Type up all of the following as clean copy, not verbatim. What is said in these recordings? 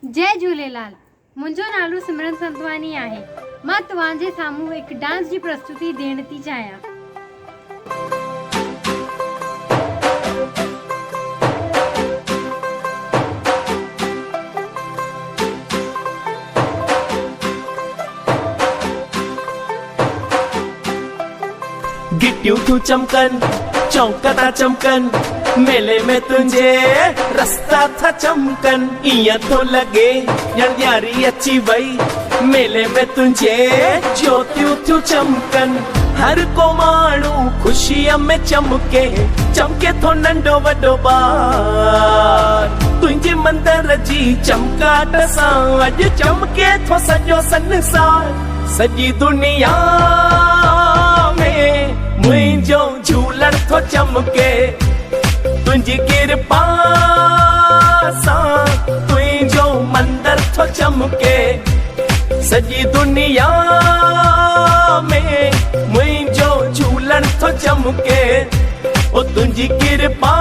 जय झूलेलाल। मुंहिंजो नालो सिमरन संतवानी आहे। मां तव्हांजे साम्हूं हिकु डांस जी प्रस्तुति ॾियण थी चाहियां। गिट्टियों तू चमकन, चौका था चमकन, मेले में तुझे रास्ता था चमकन। इया तो लगे यारी अच्छी वई, मेले में तुझे ज्योतियों तू चमकन। हर को माण्हू खुशियां में चमके, चमके थो नंढो वॾो ॿार। तुंहिंजे मंदर जी चमकाट सां अॼु चमके थो सॼो संसार। सॼी दुनिया में मुंहिंजो झूलण थो चमके, तुंहिंजी कृपा सां तुंहिंजो मंदर थो चमके। सॼी दुनिया में मुंहिंजो झूलण थो चमके, ओ तुंहिंजी कृपा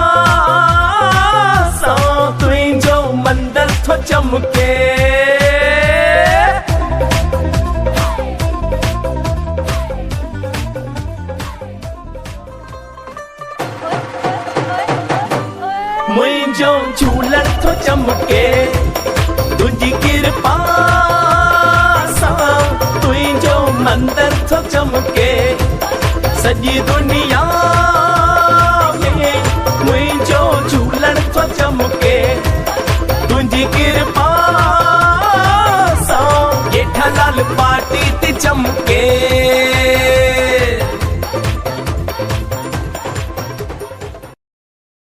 सां तुंहिंजो मंदर थो चमके। मुंहिंजो झूलण थो चमके, तुंहिंजी कृपा सां तुंहिंजो मंदर थो चमके। सॼी दुनिया